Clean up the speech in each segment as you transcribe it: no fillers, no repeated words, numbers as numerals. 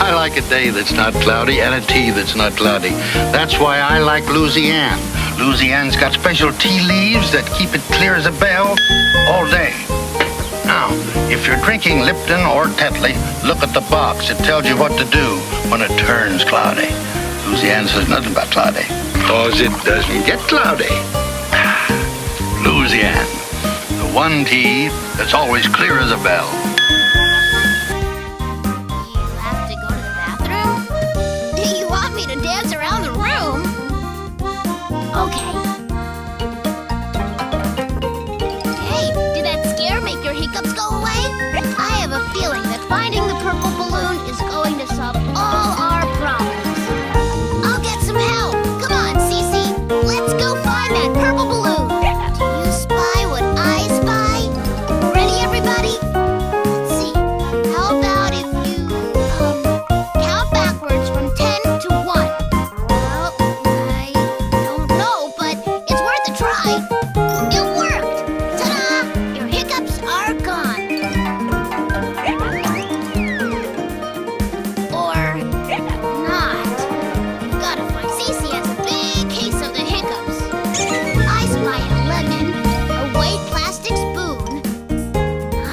I like a day that's not cloudy and a tea that's not cloudy. That's why I like Louisiane. Louisiane's got special tea leaves that keep it clear as a bell all day. Now, if you're drinking Lipton or Tetley, look at the box. It tells you what to do when it turns cloudy. Louisiane says nothing about cloudy, 'cause it doesn't get cloudy. Louisiane, the one tea that's always clear as a bell. You have to go to the bathroom? Do you want me to dance around the room? Okay. Hey, did that scare make your hiccups go away? I have a feeling that finding the purple balloon is going to solve all our problems. I'll get some help. Come on, Cece. Let's go find that purple balloon. Do you spy what I spy? Ready, everybody? Let's see. How about if you count backwards from 10 to 1? Well, I don't know, but it's worth a try. It worked! Ta-da! Your hiccups are gone. Or not. You've got to find Cece has a big case of the hiccups. I spy a lemon, a white plastic spoon.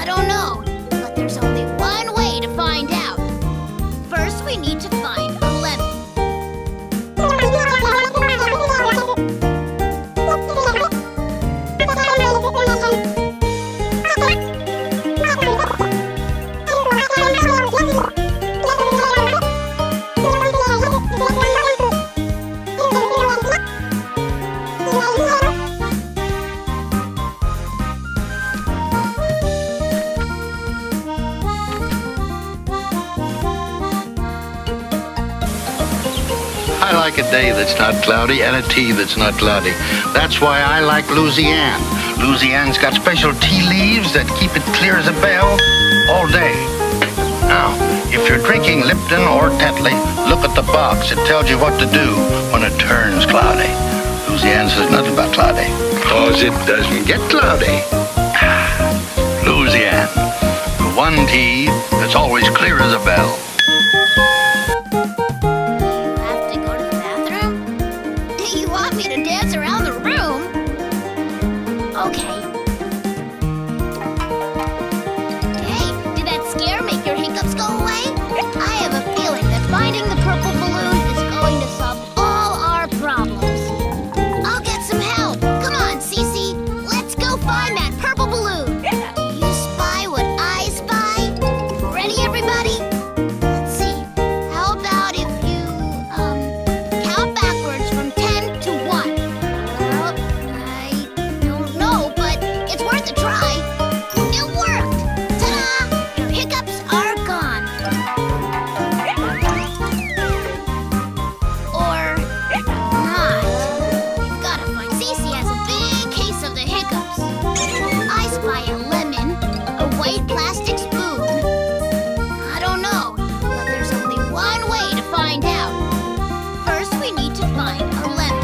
I don't know, but there's only one way to find out. First, we need to find a lemon. I like a day that's not cloudy and a tea that's not cloudy. That's why I like Louisiane. Louisiane's got special tea leaves that keep it clear as a bell all day. Now, if you're drinking Lipton or Tetley, look at the box. It tells you what to do when it turns cloudy. Louisiane says nothing about cloudy, 'cause it doesn't get cloudy. Louisiane, the one tea that's always clear as a bell. You have to go to the bathroom? Do you want me to dance around the room? Okay. Hey, did that scare make your hiccups go away? I have a feeling that finding the purple balloon is going to solve all our problems. I'll get some help. Come on, Cece. Let's go find that purple balloon. Do you spy what I spy? Ready, everybody? Let's see. How about if you count backwards from 10 to 1? Well, I don't know, but it's worth a try. It worked! Ta-da! Your hiccups are gone. Or not. You've got to find Cece has a big case of the hiccups. I spy a lemon, a white plastic spoon. I don't know, but there's only one way to find out. First, we need to find a lemon.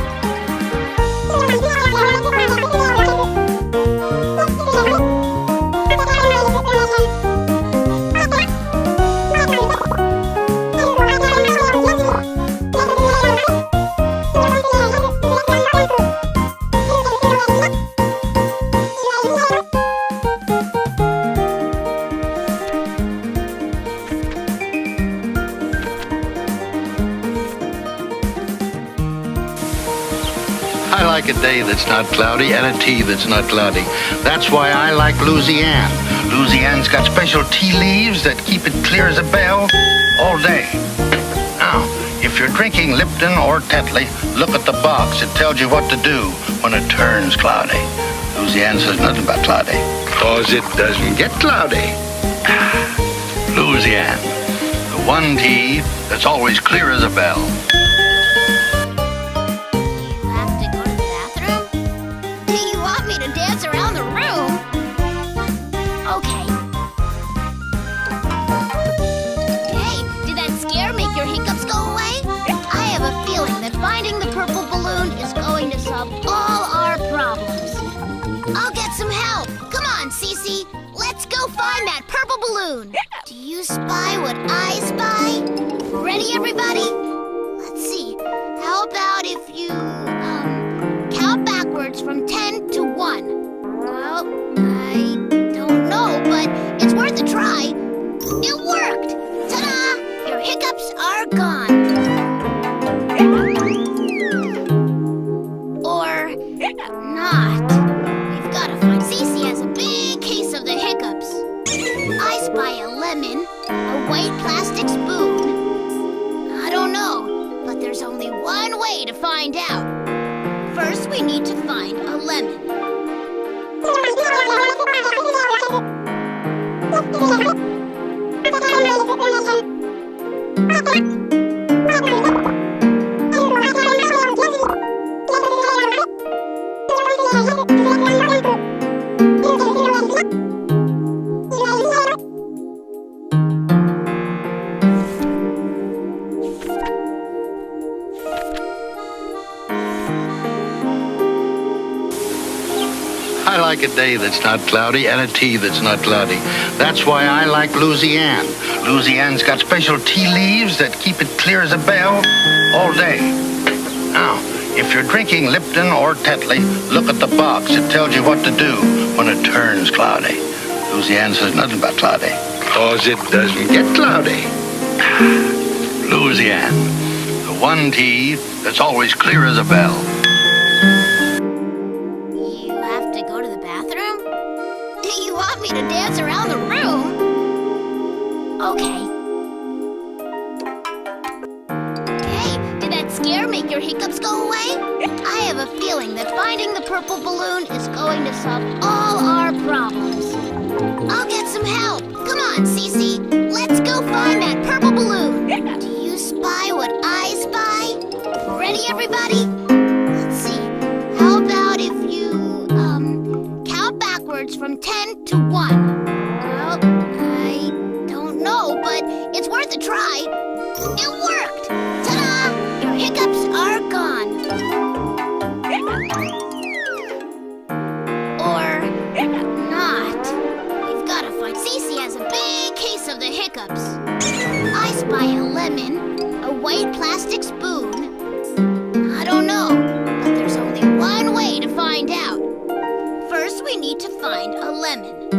I like a day that's not cloudy and a tea that's not cloudy. That's why I like Louisiane. Louisiane's got special tea leaves that keep it clear as a bell all day. Now, if you're drinking Lipton or Tetley, look at the box. It tells you what to do when it turns cloudy. Louisiane says nothing about cloudy, 'cause it doesn't get cloudy. Louisiane, the one tea that's always clear as a bell. You have to go to the bathroom? Do you want me to dance around the room? Okay. Hey, did that scare make your hiccups go away? I have a feeling that finding the purple balloon is going to solve all our problems. I'll get some help. Come on, Cece. Let's go find that purple balloon. Do you spy what I spy? Ready, everybody? Let's see. How about if you, count backwards from 10 to 1? Well, I don't know, but it's worth a try. It worked! Ta-da! Your hiccups are gone. Or not. We've got to find... Cece has a big case of the hiccups. I spy a lemon, a white plastic spoon. I don't know, but there's only one way to find out. First, we need to find a lemon. I like a day that's not cloudy and a tea that's not cloudy. That's why I like Louisiane. Louisiane's got special tea leaves that keep it clear as a bell all day. Now, if you're drinking Lipton or Tetley, look at the box. It tells you what to do when it turns cloudy. Louisiane says nothing about cloudy, 'cause it doesn't get cloudy. Louisiane, the one tea that's always clear as a bell. You have to go to the bathroom? You want me to dance around the room? Okay. Hey, did that scare make your hiccups go away? I have a feeling that finding the purple balloon is going to solve all our problems. I'll get some help. Come on, Cece. Let's go find that purple balloon. Do you spy what I spy? Ready, everybody? Let's see. How about if you, count backwards from 10 to 1? Well, I don't know, but it's worth a try. It worked! Ta-da! Your hiccups are gone. Or not. We've got to find... Cece has a big case of the hiccups. I spy a lemon, a white plastic spoon. I don't know, but there's only one way to find out. First, we need to find a lemon.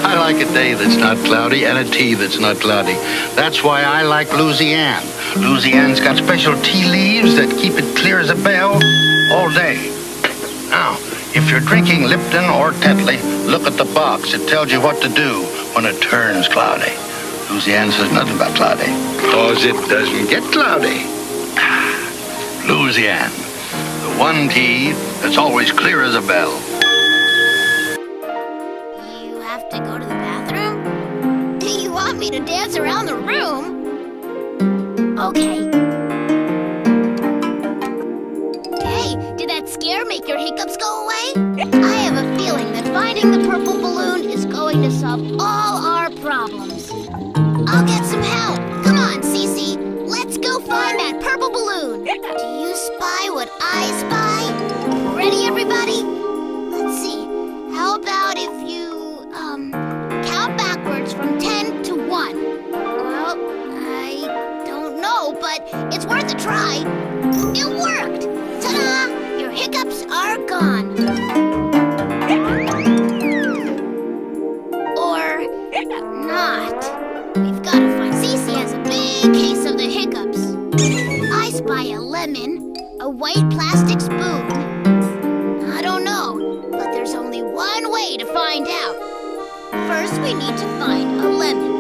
I like a day that's not cloudy and a tea that's not cloudy. That's why I like Louisiane. Louisiane's got special tea leaves that keep it clear as a bell all day. Now, if you're drinking Lipton or Tetley, look at the box. It tells you what to do when it turns cloudy. Louisiane says nothing about cloudy, 'cause it doesn't get cloudy. Louisiane, the one tea that's always clear as a bell. You have to go to the bathroom? Do you want me to dance around the room? Okay. Hey, did that scare make your hiccups go away? I have a feeling that finding the purple balloon is going to solve all our problems. I'll get some help. Come on, Cece. Let's go find that purple balloon. Do you spy what I spy? Ready, everybody? Let's see. How about if you, count backwards from 10 to 1? Well, I don't know, but it's worth a try. It worked! Ta-da! Your hiccups are gone. Or not. We've got to find... Cece has a big case of the hiccups. I spy a lemon, a white plastic spoon. I don't know, but there's only one way to find out. First, we need to find a lemon.